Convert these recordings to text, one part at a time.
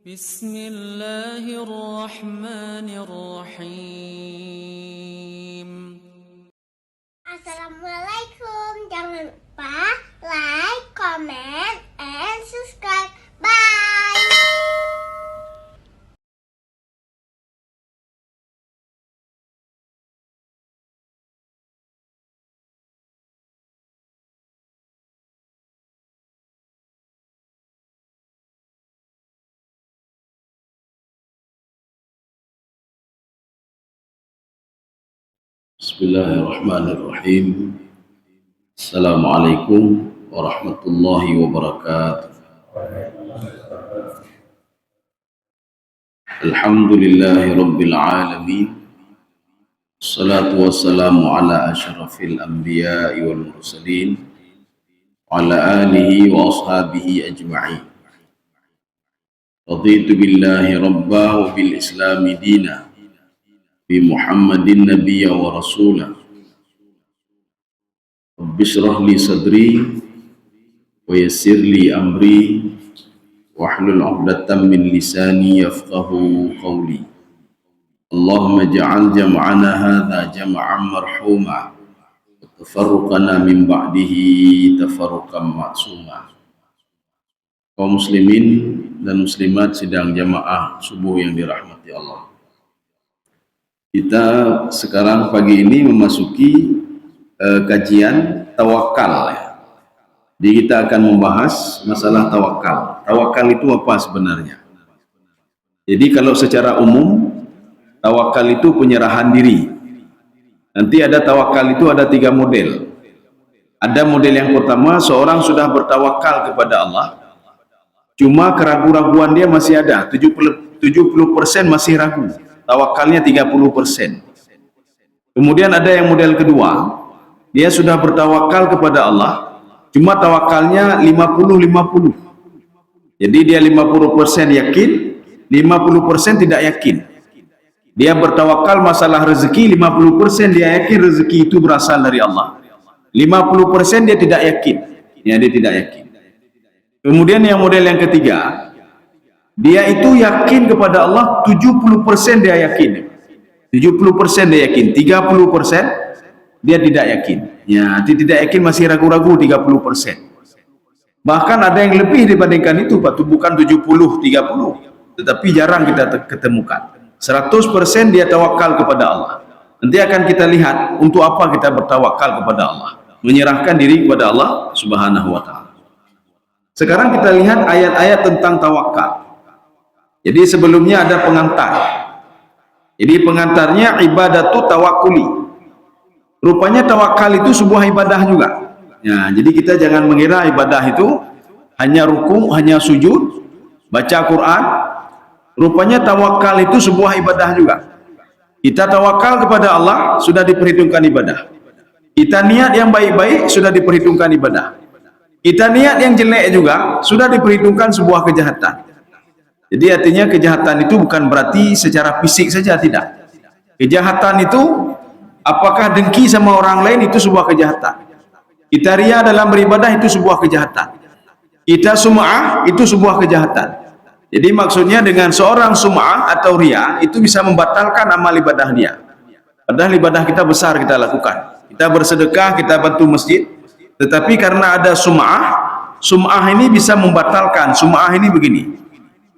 بسم الله الرحمن الرحيم. Assalamualaikum. Jangan lupa like, comment, and subscribe. Bye. Bismillahirrahmanirrahim. Assalamualaikum warahmatullahi wabarakatuh. Alhamdulillahi rabbil alamin. Assalatu wassalamu ala asyrafil anbiya'i wal mursalin wa ala alihi wa ashabihi ajma'in. Raditu billahi rabba wa bil islami dina bi Muhammadin nabiyya wa rasulah. Rabbi shrah li sadri wa yassir li amri wahlul 'uqdatam min lisani yafqahu qawli. Allahumma ja'al jam'ana hadza jam'an marhuma wa tafarruqana min ba'dihi tafarruqan ma'suma. Kaum muslimin dan muslimat sidang jamaah subuh yang dirahmati Allah. Kita sekarang pagi ini memasuki kajian tawakal. Jadi kita akan membahas masalah tawakal. Tawakal itu apa sebenarnya? Jadi kalau secara umum, tawakal itu penyerahan diri. Nanti ada tawakal itu ada 3 model. Ada model yang pertama, seorang sudah bertawakal kepada Allah, cuma keraguan-raguan dia masih ada, 70% masih ragu. Tawakalnya 30%. Kemudian ada yang model kedua, dia sudah bertawakal kepada Allah, cuma tawakalnya 50-50. Jadi dia 50% yakin, 50% tidak yakin. Dia bertawakal masalah rezeki, 50% dia yakin rezeki itu berasal dari Allah, 50% dia tidak yakin. Ya, dia tidak yakin. Kemudian yang model yang ketiga, dia itu yakin kepada Allah 70% dia yakin. 70% dia yakin, 30% dia tidak yakin. Ya, dia tidak yakin, masih ragu-ragu 30%. Bahkan ada yang lebih dibandingkan itu, Pak, bukan 70-30, tetapi jarang kita ketemukan. 100% dia tawakal kepada Allah. Nanti akan kita lihat untuk apa kita bertawakal kepada Allah, menyerahkan diri kepada Allah Subhanahu wa taala. Sekarang kita lihat ayat-ayat tentang tawakal. Jadi sebelumnya ada pengantar. Jadi pengantarnya ibadatu tawakkuli. Rupanya tawakal itu sebuah ibadah juga. Ya, jadi kita jangan mengira ibadah itu hanya ruku, hanya sujud, baca Quran. Rupanya tawakal itu sebuah ibadah juga. Kita tawakal kepada Allah, sudah diperhitungkan ibadah. Kita niat yang baik-baik, sudah diperhitungkan ibadah. Kita niat yang jelek juga, sudah diperhitungkan sebuah kejahatan. Jadi artinya kejahatan itu bukan berarti secara fisik saja, tidak. Kejahatan itu apakah dengki sama orang lain, itu sebuah kejahatan. Kita ria dalam beribadah, itu sebuah kejahatan. Kita sum'ah, itu sebuah kejahatan. Jadi maksudnya dengan seorang sum'ah atau ria itu bisa membatalkan amal ibadah dia. Padahal ibadah kita besar kita lakukan. Kita bersedekah, kita bantu masjid, tetapi karena ada sum'ah, sum'ah ini bisa membatalkan. Sum'ah ini begini.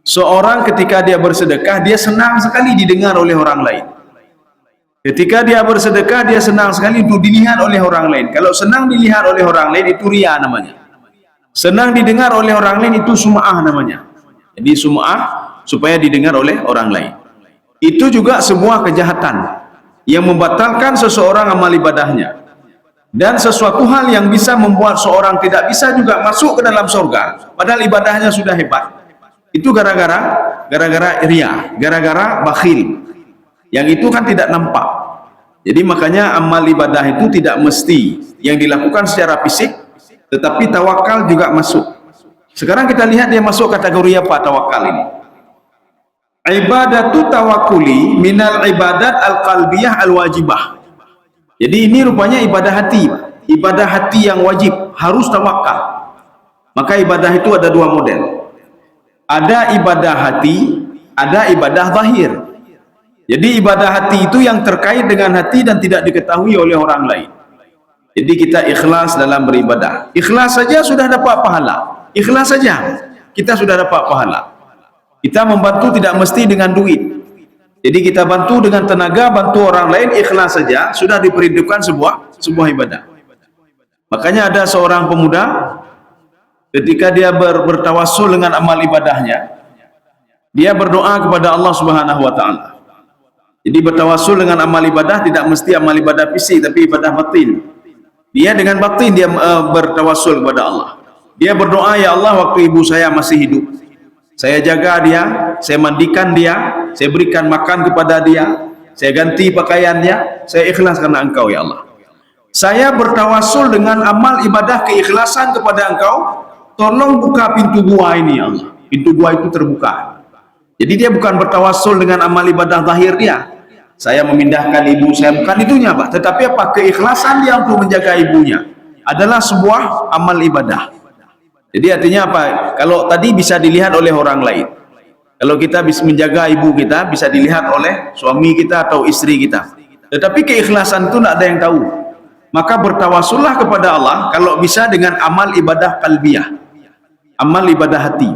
Seorang ketika dia bersedekah, dia senang sekali didengar oleh orang lain. Ketika dia bersedekah, dia senang sekali untuk dilihat oleh orang lain. Kalau senang dilihat oleh orang lain, itu riya namanya. Senang didengar oleh orang lain, itu sum'ah namanya. Jadi sum'ah supaya didengar oleh orang lain. Itu juga sebuah kejahatan yang membatalkan seseorang amal ibadahnya. Dan sesuatu hal yang bisa membuat seorang tidak bisa juga masuk ke dalam surga, padahal ibadahnya sudah hebat. Itu gara-gara riya, gara-gara bakhil. Yang itu kan tidak nampak. Jadi makanya amal ibadah itu tidak mesti yang dilakukan secara fisik, tetapi tawakal juga masuk. Sekarang kita lihat dia masuk kategori apa tawakal ini. Ibadatu tawakkuli minal ibadat al-qalbiyah al-wajibah. Jadi ini rupanya ibadah hati. Ibadah hati yang wajib harus tawakal. Maka ibadah itu ada 2 model. Ada ibadah hati, ada ibadah zahir. Jadi ibadah hati itu yang terkait dengan hati dan tidak diketahui oleh orang lain. Jadi kita ikhlas dalam beribadah. Ikhlas saja sudah dapat pahala. Ikhlas saja kita sudah dapat pahala. Kita membantu tidak mesti dengan duit. Jadi kita bantu dengan tenaga, bantu orang lain, ikhlas saja sudah diperhitungkan sebuah ibadah. Makanya ada seorang pemuda ketika dia bertawassul dengan amal ibadahnya, dia berdoa kepada Allah Subhanahu wa taala. Jadi bertawassul dengan amal ibadah tidak mesti amal ibadah fisik tapi ibadah batin. Dia dengan batin dia bertawassul kepada Allah. Dia berdoa, ya Allah, waktu ibu saya masih hidup, saya jaga dia, saya mandikan dia, saya berikan makan kepada dia, saya ganti pakaiannya, saya ikhlas karena Engkau ya Allah. Saya bertawassul dengan amal ibadah keikhlasan kepada Engkau, tolong buka pintu gua ini ya Allah. Pintu gua itu terbuka. Jadi dia bukan bertawassul dengan amal ibadah zahir dia. Saya memindahkan ibu saya, bukan itunya Pak, tetapi apa? Keikhlasan dia untuk menjaga ibunya adalah sebuah amal ibadah. Jadi artinya apa? Kalau tadi bisa dilihat oleh orang lain, kalau kita bisa menjaga ibu kita bisa dilihat oleh suami kita atau istri kita, tetapi keikhlasan itu tidak ada yang tahu. Maka bertawassullah kepada Allah kalau bisa dengan amal ibadah qalbiyah, amal ibadah hati.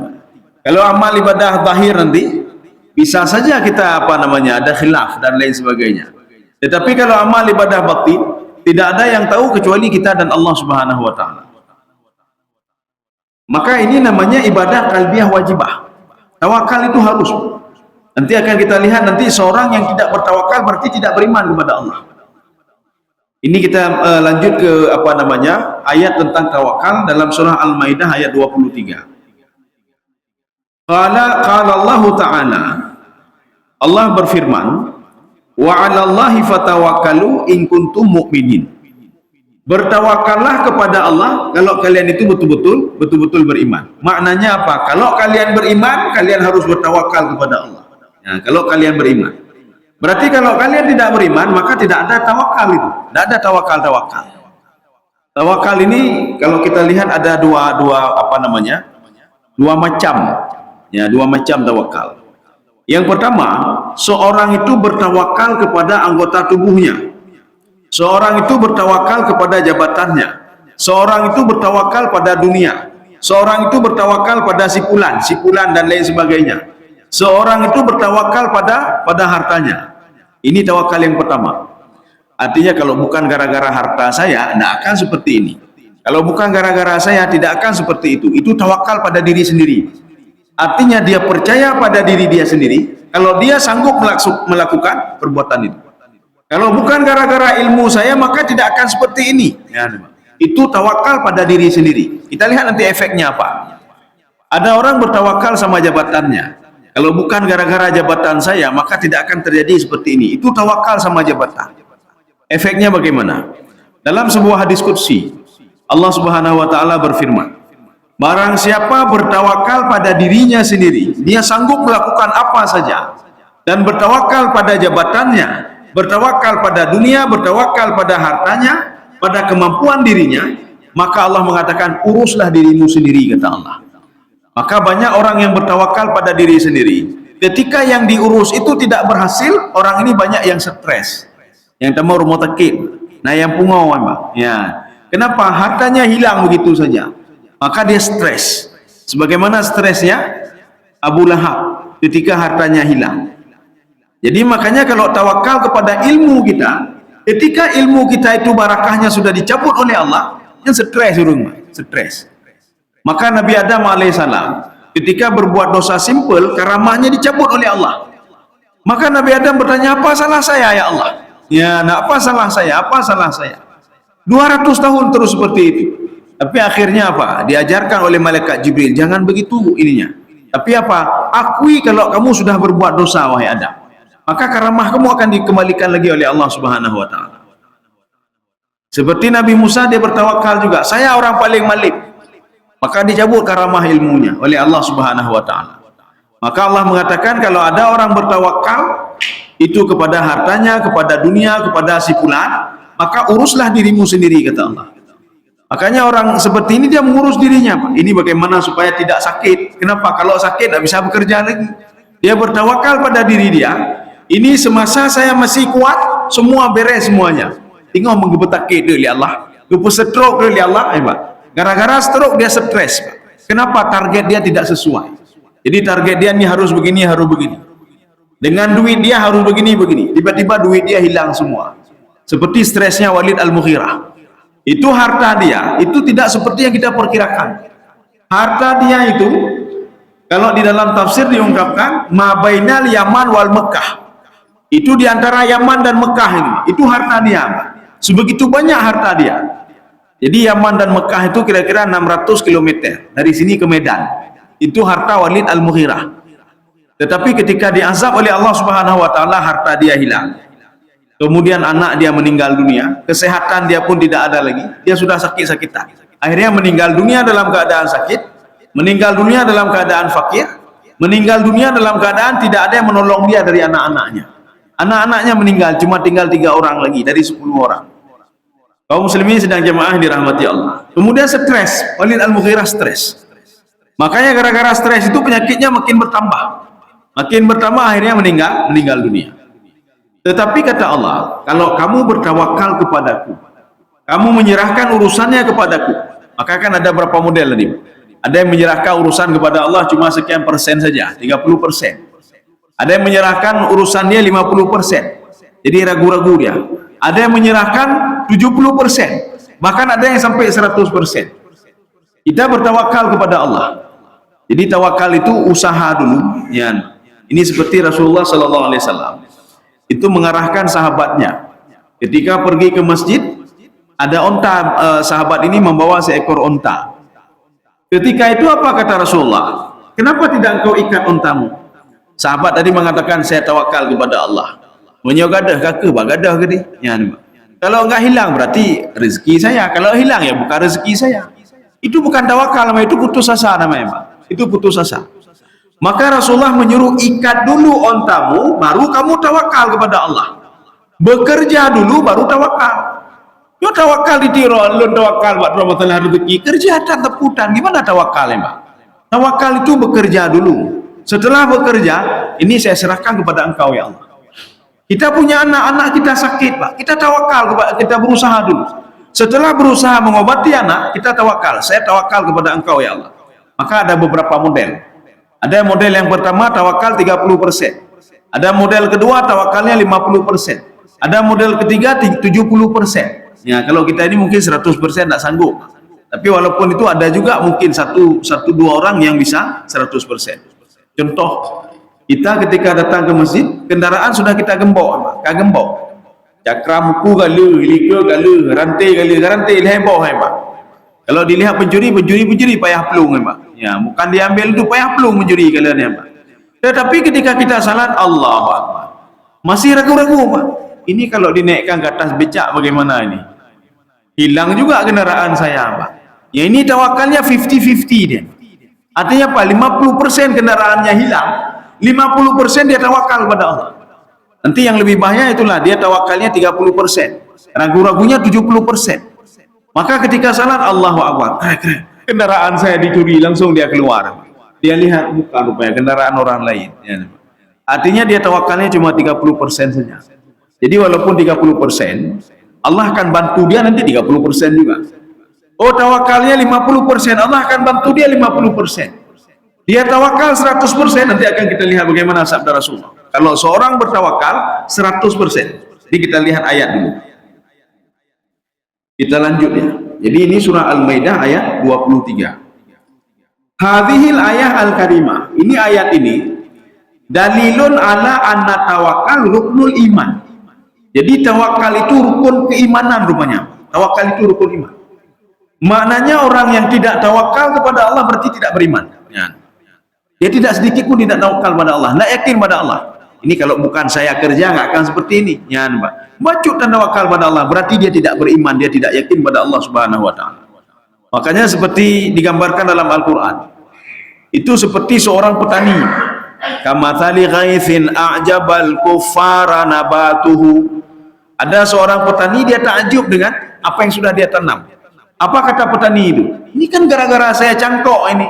Kalau amal ibadah zahir nanti bisa saja kita ada khilaf dan lain sebagainya. Tetapi kalau amal ibadah batin tidak ada yang tahu kecuali kita dan Allah Subhanahu wa taala. Maka ini namanya ibadah qalbiyah wajibah. Tawakal itu harus. Nanti akan kita lihat nanti seorang yang tidak bertawakal berarti tidak beriman kepada Allah. Ini kita lanjut ke ayat tentang tawakal dalam surah Al-Maidah ayat 23. Qala Allah Ta'ala, Allah berfirman, wa 'alallahi fatawakkalu in kuntum mu'minin. Bertawakallah kepada Allah kalau kalian itu betul-betul beriman. Maknanya apa? Kalau kalian beriman, kalian harus bertawakal kepada Allah. Nah, kalau kalian beriman. Berarti kalau kalian tidak beriman, maka tidak ada tawakal itu. Tidak ada tawakal. Tawakal ini kalau kita lihat ada dua macam. Ya, dua macam tawakal. Yang pertama, seorang itu bertawakal kepada anggota tubuhnya. Seorang itu bertawakal kepada jabatannya. Seorang itu bertawakal pada dunia. Seorang itu bertawakal pada sipulan dan lain sebagainya. Seorang itu bertawakal pada hartanya. Ini tawakal yang pertama. Artinya kalau bukan gara-gara harta saya, tidak akan seperti ini. Kalau bukan gara-gara saya, tidak akan seperti itu. Itu tawakal pada diri sendiri. Artinya dia percaya pada diri dia sendiri. Kalau dia sanggup melakukan perbuatan itu. Kalau bukan gara-gara ilmu saya, maka tidak akan seperti ini. Ya, itu tawakal pada diri sendiri. Kita lihat nanti efeknya apa. Ada orang bertawakal sama jabatannya. Kalau bukan gara-gara jabatan saya, maka tidak akan terjadi seperti ini. Itu tawakal sama jabatan. Efeknya bagaimana? Dalam sebuah hadis qudsi, Allah Subhanahu wa taala berfirman, barang siapa bertawakal pada dirinya sendiri, dia sanggup melakukan apa saja, dan bertawakal pada jabatannya, bertawakal pada dunia, bertawakal pada hartanya, pada kemampuan dirinya, maka Allah mengatakan, uruslah dirimu sendiri, kata Allah. Maka banyak orang yang bertawakal pada diri sendiri. Ketika yang diurus itu tidak berhasil, orang ini banyak yang stres. Yang tamu rumah takib. Nah, yang pungau, ya. Kenapa? Hartanya hilang begitu saja. Maka dia stres. Sebagaimana stresnya Abu Lahab ketika hartanya hilang. Jadi makanya kalau tawakal kepada ilmu kita, ketika ilmu kita itu barakahnya sudah dicabut oleh Allah, yang stres. Maka Nabi Adam alaihissalam ketika berbuat dosa simpel, karamahnya dicabut oleh Allah. Maka Nabi Adam bertanya, apa salah saya ya Allah? Ya, apa salah saya? 200 tahun terus seperti itu. Tapi akhirnya apa? Diajarkan oleh malaikat Jibril, jangan begitu ininya. Tapi apa? Akui kalau kamu sudah berbuat dosa, wahai Adam. Maka karamah kamu akan dikembalikan lagi oleh Allah Subhanahu wa taala. Seperti Nabi Musa, dia bertawakal juga, saya orang paling malik. Maka dicabut karamah ilmunya oleh Allah Subhanahu wa taala. Maka Allah mengatakan kalau ada orang bertawakal itu kepada hartanya, kepada dunia, kepada sipulan, maka uruslah dirimu sendiri, kata Allah. Makanya orang seperti ini dia mengurus dirinya, Pak. Ini bagaimana supaya tidak sakit. Kenapa? Kalau sakit tidak bisa bekerja lagi. Dia bertawakal pada diri dia. Ini semasa saya masih kuat, semua beres semuanya. Tinggal menggebetak oleh Allah. Lupa stroke oleh Allah, Pak. Gara-gara stroke dia stres, Pak. Kenapa? Target dia tidak sesuai. Jadi target dia ini harus begini, harus begini. Dengan duit dia harus begini, begini. Tiba-tiba duit dia hilang semua. Seperti stresnya Walid Al-Mughirah. Itu harta dia, itu tidak seperti yang kita perkirakan. Harta dia itu, kalau di dalam tafsir diungkapkan, ma bainal Yaman wal Mekah. Itu di antara Yaman dan Mekah ini. Itu harta dia. Sebegitu banyak harta dia. Jadi Yaman dan Mekah itu kira-kira 600 km dari sini ke Medan. Itu harta Walid Al-Mughirah. Tetapi ketika diazab oleh Allah Subhanahu wa taala, harta dia hilang. Kemudian anak dia meninggal dunia, kesehatan dia pun tidak ada lagi, dia sudah sakit-sakitan. Akhirnya meninggal dunia dalam keadaan sakit, meninggal dunia dalam keadaan fakir, meninggal dunia dalam keadaan tidak ada yang menolong dia dari anak-anaknya. Anak-anaknya meninggal, cuma tinggal 3 orang lagi dari 10 orang. Kaum muslimin sedang jemaah dirahmati Allah. Kemudian stres, Walid Al-Mughirah stres. Makanya gara-gara stres itu penyakitnya makin bertambah. Makin bertambah akhirnya meninggal dunia. Tetapi kata Allah, kalau kamu bertawakal kepadaku, kamu menyerahkan urusannya kepadaku, maka kan ada berapa model tadi? Ada yang menyerahkan urusan kepada Allah cuma sekian persen saja, 30%. Ada yang menyerahkan urusannya 50%. Jadi ragu-ragu dia. Ada yang menyerahkan 70%. Bahkan ada yang sampai 100%. Kita bertawakal kepada Allah. Jadi tawakal itu usaha dulu. Ya. Ini seperti Rasulullah sallallahu alaihi wasallam. Itu mengarahkan sahabatnya ketika pergi ke masjid, ada onta, sahabat ini membawa seekor onta. Ketika itu apa kata Rasulullah? Kenapa tidak engkau ikat ontamu? Sahabat tadi mengatakan, saya tawakal kepada Allah. Menyogadah kakak bagadah ke dia? Ya, kalau enggak hilang berarti rezeki saya, kalau hilang ya bukan rezeki saya. Itu bukan tawakal, itu putus asa namanya, Pak. Itu putus asa. Maka Rasulullah menyuruh ikat dulu ontamu, baru kamu tawakal kepada Allah. Bekerja dulu, baru tawakal. Yo tawakal di tiro, lu tawakal buat rahmatullah rezeki. Kerja tak teputan, gimana tawakal ya, Pak? Tawakal itu bekerja dulu. Setelah bekerja, ini saya serahkan kepada engkau ya Allah. Kita punya anak-anak kita sakit, Pak. Kita tawakal, kita berusaha dulu. Setelah berusaha mengobati anak, kita tawakal. Saya tawakal kepada engkau ya Allah. Maka ada beberapa model. Ada model yang pertama tawakal 30%. Ada model kedua tawakalnya 50%. Ada model ketiga 70%. Ya, kalau kita ini mungkin 100% tidak sanggup. Tapi walaupun itu ada juga mungkin satu dua orang yang bisa 100%. Contoh, kita ketika datang ke masjid, kendaraan sudah kita gembok, kagembok. Cakramuku galu, liku galu, rantai leheboh, Pak. Kalau dilihat pencuri payah pelung, Pak. Ya, bukan diambil itu payah pelung mencuri kalian ya, Pak. Tetapi ketika kita salat, Allahu Akbar, masih ragu-ragu, Pak. Ini kalau dinaikkan ke atas becak bagaimana ini? Hilang juga kendaraan saya, Pak. Ya ini tawakalnya 50-50 dia. Artinya apa? 50% kendaraannya hilang, 50% dia tawakal kepada Allah. Nanti yang lebih bahaya itulah dia tawakalnya 30%, ragu-ragunya 70%. Maka ketika salat, Allahu Akbar, kendaraan saya dicuri, langsung dia keluar. Dia lihat bukan rupanya kendaraan orang lain. Ya. Artinya dia tawakalnya cuma 30% saja. Jadi walaupun 30%, Allah akan bantu dia nanti 30% juga. Oh tawakalnya 50%, Allah akan bantu dia 50%. Dia tawakal 100%, nanti akan kita lihat bagaimana sabda Rasulullah. Kalau seorang bertawakal 100%. Jadi kita lihat ayat dulu. Kita lanjut ya. Jadi ini surah Al-Maidah ayat 23. Hadhil ayah al-karimah. Ini ayat ini dalilun ala anna tawakal ruknul iman. Jadi tawakal itu rukun keimanan rupanya. Tawakal itu rukun iman. Maknanya orang yang tidak tawakal kepada Allah berarti tidak beriman. Ya. Dia tidak sedikit pun tidak tawakal pada Allah, tidak yakin pada Allah. Ini kalau bukan saya kerja nggak akan seperti ini. Ya, Pak. Bacut dan tawakal pada Allah berarti dia tidak beriman, dia tidak yakin pada Allah Subhanahu wa taala. Makanya seperti digambarkan dalam Al-Qur'an. Itu seperti seorang petani. Kamathali ghaithin a'jabal kuffara nabatuhu. Ada seorang petani, dia takjub dengan apa yang sudah dia tanam. Apa kata petani itu? Ini kan gara-gara saya cangkok ini,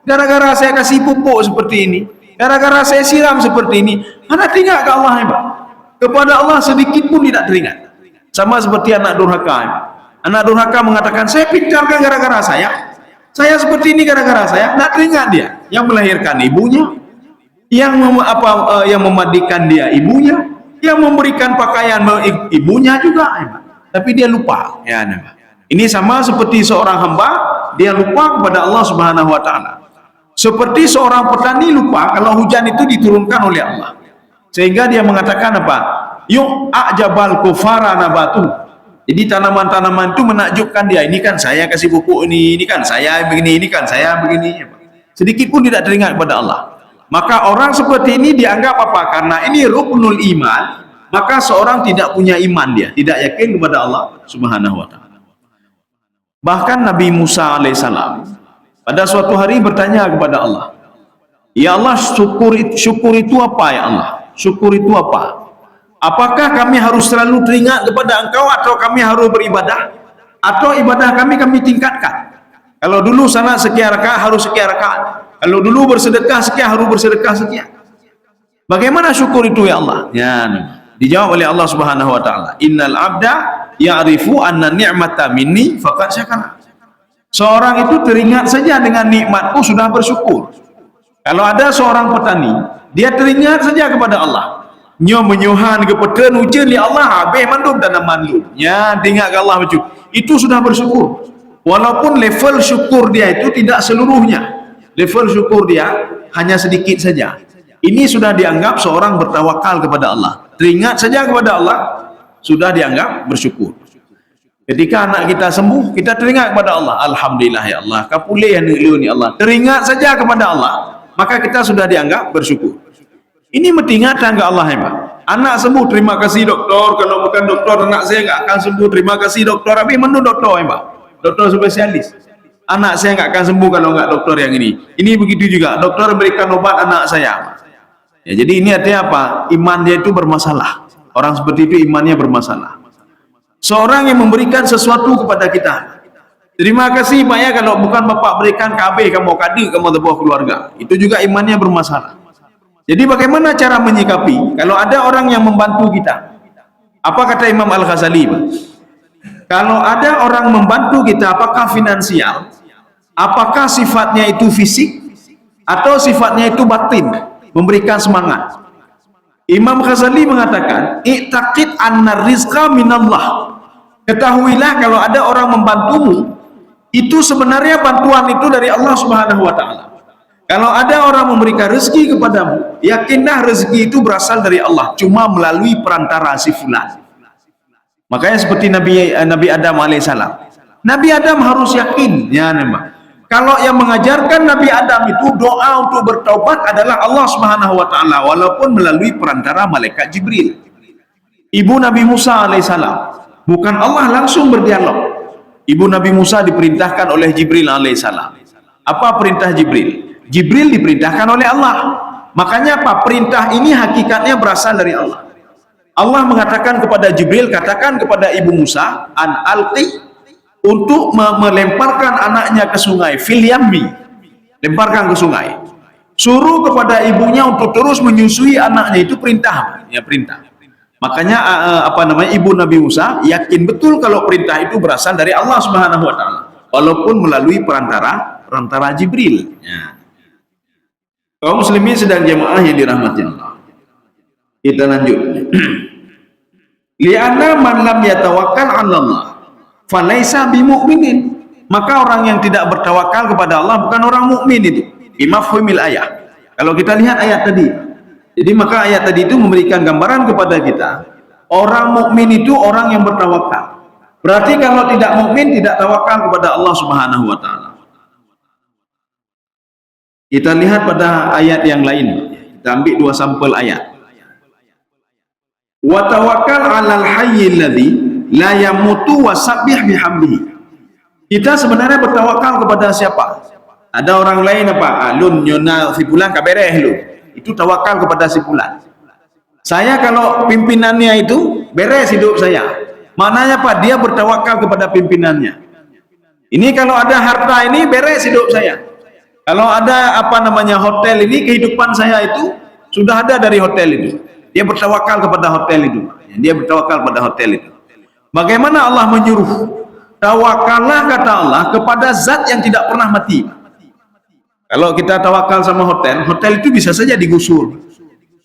gara-gara saya kasih pupuk seperti ini, gara-gara saya siram seperti ini. Anak teringat ke Allah ya Pak. Kepada Allah sedikit pun tidak teringat. Sama seperti anak durhaka. Anak durhaka mengatakan, saya pintar kan gara-gara saya seperti ini gara-gara saya. Tidak teringat dia. Yang melahirkan ibunya, yang memandikan dia ibunya, yang memberikan pakaian ibunya juga. Tapi dia lupa. Ya, ini sama seperti seorang hamba, dia lupa kepada Allah Subhanahu wa taala. Seperti seorang petani lupa kalau hujan itu diturunkan oleh Allah. Sehingga dia mengatakan apa? Yuk a'jabal kufara nabatu. Jadi tanaman-tanaman itu menakjubkan dia. Ini kan saya kasih pupuk ini kan saya begini, ini kan saya begini. Sedikit pun tidak teringat kepada Allah. Maka orang seperti ini dianggap apa? Karena ini ruknul iman, maka seorang tidak punya iman dia, tidak yakin kepada Allah Subhanahu wa taala. Bahkan Nabi Musa alaihissalam pada suatu hari bertanya kepada Allah, ya Allah, syukur itu apa ya Allah? Syukur itu apa? Apakah kami harus selalu teringat kepada Engkau, atau kami harus beribadah, atau ibadah kami tingkatkan? Kalau dulu sana sekian rakaat harus sekian rakaat, kalau dulu bersedekah sekian harus bersedekah sekian. Bagaimana syukur itu ya Allah? Ya, dijawab oleh Allah Subhanahu wa taala, innal abda ya'rifu anna ni'mata minni faqad syakara. Seorang itu teringat saja dengan nikmatku sudah bersyukur. Kalau ada seorang petani, dia teringat saja kepada Allah, nyo menyuhan ke peten hujan li Allah habis mandum tanaman lu, ya teringat ke Allah macam itu sudah bersyukur. Walaupun level syukur dia itu tidak seluruhnya, level syukur dia hanya sedikit saja. Ini sudah dianggap seorang bertawakal kepada Allah. Teringat saja kepada Allah sudah dianggap bersyukur. Ketika anak kita sembuh, kita teringat kepada Allah, alhamdulillah ya Allah, kapulih yang ni Allah. Teringat saja kepada Allah, maka kita sudah dianggap bersyukur. Ini mentingatan ke Allah ya Pak. Anak sembuh, terima kasih doktor. Kalau bukan doktor, anak saya nggak akan sembuh. Terima kasih doktor. Tapi mana doktor ya Pak? Doktor spesialis. Anak saya nggak akan sembuh kalau nggak doktor yang ini. Ini begitu juga. Doktor berikan obat anak saya. Ya, jadi ini artinya apa? Iman dia itu bermasalah. Orang seperti itu imannya bermasalah. Seorang yang memberikan sesuatu kepada kita, terima kasih Pak ya, kalau bukan Bapak berikan KB kamu kadi kamu sebuah keluarga, itu juga imannya bermasalah. Jadi bagaimana cara menyikapi kalau ada orang yang membantu kita? Apa kata Imam Al-Ghazali? Kalau ada orang membantu kita, apakah finansial, apakah sifatnya itu fisik, atau sifatnya itu batin, memberikan semangat? Imam Ghazali mengatakan, i'taqid anna rizqa minallah. Ketahuilah kalau ada orang membantumu, itu sebenarnya bantuan itu dari Allah Subhanahu wa taala. Kalau ada orang memberikan rezeki kepadamu, yakinlah rezeki itu berasal dari Allah, cuma melalui perantara si fulan. Makanya seperti Nabi Adam alaihissalam. Nabi Adam harus yakin, ya nama. Kalau yang mengajarkan Nabi Adam itu doa untuk bertaubat adalah Allah Subhanahu wa taala, walaupun melalui perantara malaikat Jibril. Ibu Nabi Musa alaihissalam, bukan Allah langsung berdialog. Ibu Nabi Musa diperintahkan oleh Jibril alaihissalam. Apa perintah Jibril? Jibril diperintahkan oleh Allah. Makanya apa? Perintah ini hakikatnya berasal dari Allah. Allah mengatakan kepada Jibril, katakan kepada ibu Musa, an alqi, untuk melemparkan anaknya ke sungai, fil yammi, lemparkan ke sungai. Suruh kepada ibunya untuk terus menyusui anaknya, itu perintah, ya perintah. Makanya ibu Nabi Musa yakin betul kalau perintah itu berasal dari Allah Subhanahu wa taala, walaupun melalui perantara Jibril. Ya. Kaum muslimin sedang jamaah yang dirahmati Allah. Kita lanjut. Li'anna man lam yatawakkal 'ala Allah falaisa bimu'minin. Maka orang yang tidak bertawakal kepada Allah bukan orang mukmin itu. Bimafhumil ayat. Kalau kita lihat ayat tadi. Jadi maka ayat tadi itu memberikan gambaran kepada kita, orang mukmin itu orang yang bertawakal. Berarti kalau tidak mukmin tidak tawakal kepada Allah Subhanahu wa taala. Kita lihat pada ayat yang lain. Kita ambil dua sampel ayat. Wa tawakkal 'alal hayyil ladzi la yamutu wasabbih bihamdihi. Kita sebenarnya bertawakal kepada siapa? Ada orang lain apa? Alun nyona si fulan kabereh lu. Itu tawakal kepada si fulan. Saya kalau pimpinannya itu beres hidup saya. Maknanya apa? Dia bertawakal kepada pimpinannya. Ini kalau ada harta ini beres hidup saya. Kalau ada hotel ini, kehidupan saya itu sudah ada dari hotel itu. Dia bertawakal kepada hotel itu. Dia bertawakal kepada hotel itu. Bagaimana Allah menyuruh? Tawakallah, kata Allah, kepada zat yang tidak pernah mati. Kalau kita tawakal sama hotel, hotel itu bisa saja digusur.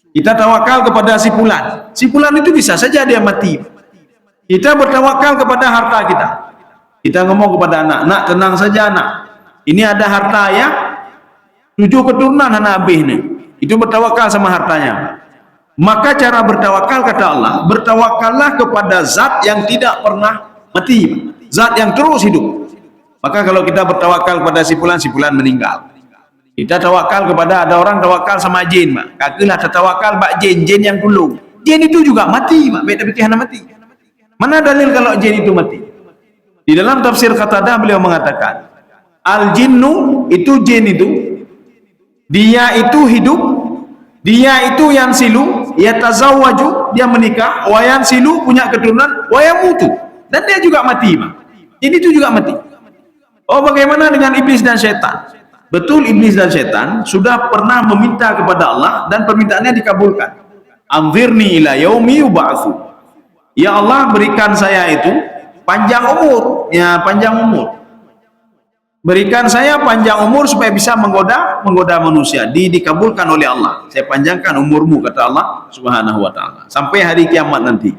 Kita tawakal kepada si fulan itu bisa saja dia mati. Kita bertawakal kepada harta kita. Kita ngomong kepada anak, nak tenang saja nak. Ini ada harta ya, 7 keturunan anak habis nih. Itu bertawakal sama hartanya. Maka cara bertawakal, kata Allah, bertawakallah kepada zat yang tidak pernah mati, zat yang terus hidup. Maka kalau kita bertawakal kepada si fulan meninggal. Kita tawakal kepada, ada orang tawakal sama jin, mak. Kakilah tertawakal bak jin yang dulu. Jin itu juga mati, mak. Beda pikir mati. Mana dalil kalau jin itu mati? Di dalam tafsir Qatadah beliau mengatakan, al jinnu itu jin itu, dia itu hidup, dia itu yang silu, yatazawwaju, dia menikah, wa yang silu punya keturunan, wa yamutu, dan dia juga mati, mak. Jin itu juga mati. Oh, bagaimana dengan iblis dan setan? Betul, iblis dan setan sudah pernah meminta kepada Allah dan permintaannya dikabulkan. Anzirni ila yaumi yub'atsu. Ya Allah, berikan saya itu panjang umur, ya panjang umur. Berikan saya panjang umur supaya bisa menggoda manusia. Dikabulkan oleh Allah. Saya panjangkan umurmu, kata Allah Subhanahu wa taala, sampai hari kiamat nanti.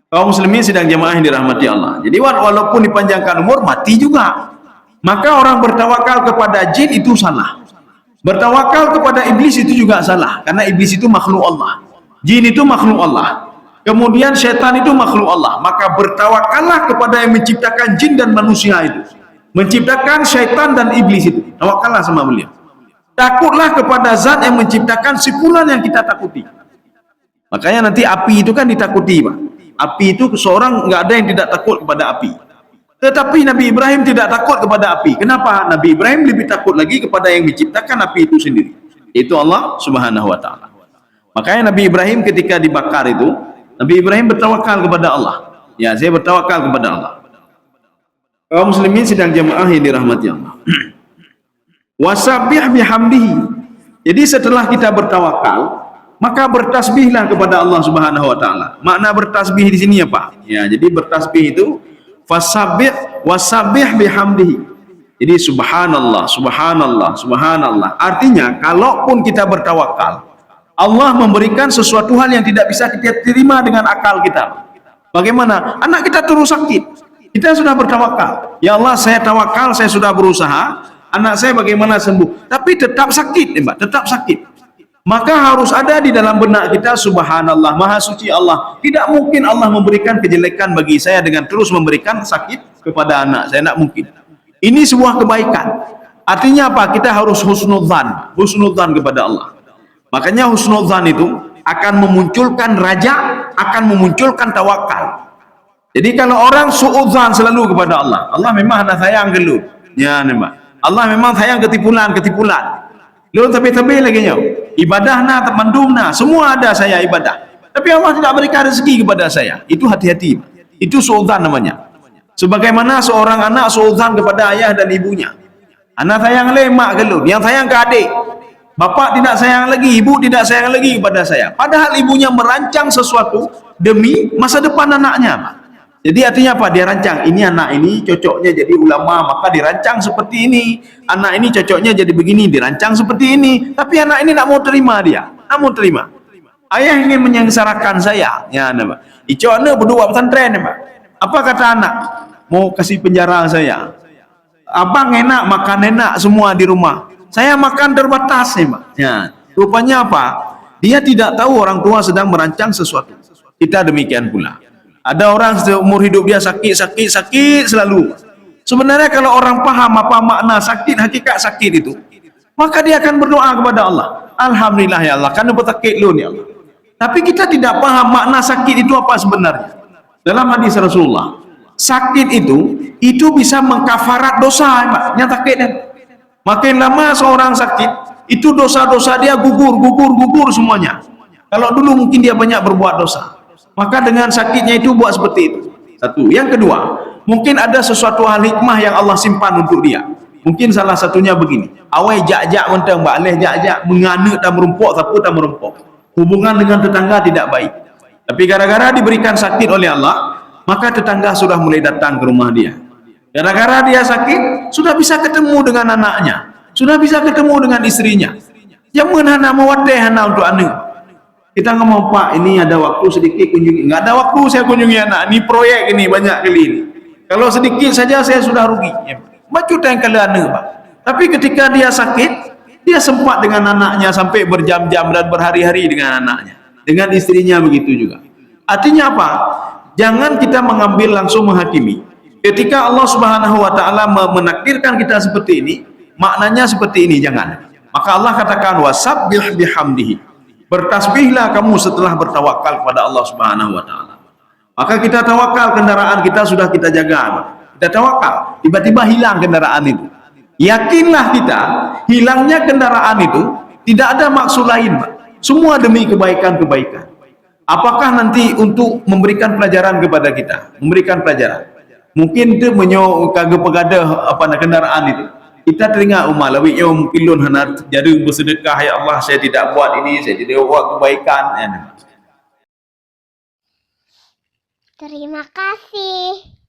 Kaum muslimin sidang jemaah yang dirahmati Allah. Jadi walaupun dipanjangkan umur, mati juga. Maka orang bertawakal kepada jin itu salah. Bertawakal kepada iblis itu juga salah, karena iblis itu makhluk Allah, jin itu makhluk Allah, kemudian setan itu makhluk Allah. Maka bertawakallah kepada yang menciptakan jin dan manusia itu, menciptakan setan dan iblis itu. Tawakallah sama beliau. Takutlah kepada zat yang menciptakan si fulan yang kita takuti. Makanya nanti api itu kan ditakuti, Pak. Api itu seorang nggak ada yang tidak takut kepada api. Tetapi Nabi Ibrahim tidak takut kepada api. Kenapa? Nabi Ibrahim lebih takut lagi kepada yang menciptakan api itu sendiri. Itu Allah Subhanahu wa taala. Makanya Nabi Ibrahim ketika dibakar itu, Nabi Ibrahim bertawakal kepada Allah. Ya, saya bertawakal kepada Allah. Kaum muslimin sidang jemaah yang dirahmati Allah. Wasabbih bihamdihi. Jadi setelah kita bertawakal, maka bertasbihlah kepada Allah Subhanahu wa taala. Makna bertasbih di sini apa? Ya, jadi bertasbih itu fasabbih wasabbih bihamdihi. Jadi subhanallah, subhanallah, subhanallah. Artinya kalaupun kita bertawakal, Allah memberikan sesuatu hal yang tidak bisa kita terima dengan akal kita. Bagaimana? Anak kita terus sakit, kita sudah bertawakal. Ya Allah, saya tawakal, saya sudah berusaha, anak saya bagaimana sembuh, tapi tetap sakit, Mbak, tetap sakit. Maka harus ada di dalam benak kita, subhanallah, maha suci Allah. Tidak mungkin Allah memberikan kejelekan bagi saya dengan terus memberikan sakit kepada anak saya, tidak mungkin. Ini sebuah kebaikan. Artinya apa? Kita harus husnudzan kepada Allah. Makanya husnudzan itu akan memunculkan raja, akan memunculkan tawakal. Jadi kalau orang suudzan selalu kepada Allah, Allah memang anak sayang gelut, ya memang. Allah memang sayang ketipulan. Lu tapi lagi nyaw. Ibadah na, temandum na, semua ada saya ibadah. Tapi Allah tidak berikan rezeki kepada saya. Itu hati-hati. Itu suudzan namanya. Sebagaimana seorang anak suudzan kepada ayah dan ibunya. Anak sayang lemak gelut, yang sayang ke adik. Bapak tidak sayang lagi, ibu tidak sayang lagi kepada saya. Padahal ibunya merancang sesuatu demi masa depan anaknya. Jadi artinya apa? Dia rancang, ini anak ini cocoknya jadi ulama, maka dirancang seperti ini. Anak ini cocoknya jadi begini, dirancang seperti ini. Tapi anak ini tak mau terima dia, tak mau terima. Ayah ingin menyengsarakan saya. Ya, nama. Ico ane berdua pesantren, Pak. Apa kata anak? Mau kasih penjara saya. Abang enak, makan enak semua di rumah. Saya makan terbatas, Pak. Ya, rupanya apa? Dia tidak tahu orang tua sedang merancang sesuatu. Kita demikian pula. Ada orang seumur hidup dia sakit selalu. Sebenarnya kalau orang paham apa makna sakit, hakikat sakit itu, maka dia akan berdoa kepada Allah. Alhamdulillah ya Allah, karena bertakit lu nih Allah. Tapi kita tidak paham makna sakit itu apa sebenarnya. Dalam hadis Rasulullah, sakit itu bisa mengkafarat dosa, Pak. Nyatakan. Makin lama seorang sakit, itu dosa-dosa dia gugur semuanya. Kalau dulu mungkin dia banyak berbuat dosa, maka dengan sakitnya itu buat seperti itu. Satu. Yang kedua, Mungkin ada sesuatu hal hikmah yang Allah simpan untuk dia. Mungkin salah satunya begini. Awai jak-jak mentang balik jak-jak menganak dan merumpuk siapa dan merumpuk. Hubungan dengan tetangga tidak baik. Tapi gara-gara diberikan sakit oleh Allah, maka tetangga sudah mulai datang ke rumah dia. Gara-gara dia sakit, sudah bisa ketemu dengan anaknya, sudah bisa ketemu dengan istrinya. Jangan hana mewatih hana untuk anak. Kita ngomong, Pak, ini ada waktu sedikit kunjungi. Nggak ada waktu saya kunjungi anak. Ini proyek ini banyak kali ini. Kalau sedikit saja saya sudah rugi. Macam yang kalian anak, Pak. Tapi ketika dia sakit, dia sempat dengan anaknya sampai berjam-jam dan berhari-hari dengan anaknya. Dengan istrinya begitu juga. Artinya apa? Jangan kita mengambil langsung menghakimi. Ketika Allah Subhanahu wa taala menakdirkan kita seperti ini, maknanya seperti ini, jangan. Maka Allah katakan wasabbih bihamdihi. Bertasbihlah kamu setelah bertawakal kepada Allah Subhanahu wa taala. Maka kita tawakal, kendaraan kita sudah kita jaga. Kita tawakal, tiba-tiba hilang kendaraan itu. Yakinlah kita, hilangnya kendaraan itu tidak ada maksud lain, Pak. Semua demi kebaikan-kebaikan. Apakah nanti untuk memberikan pelajaran kepada kita? Memberikan pelajaran. Mungkin itu kagak pegada apa kendaraan itu. Kita teringat umat lawik yang pilun hanar jadi bersedekah, ya Allah saya tidak buat ini, saya tidak buat kebaikan. Terima kasih.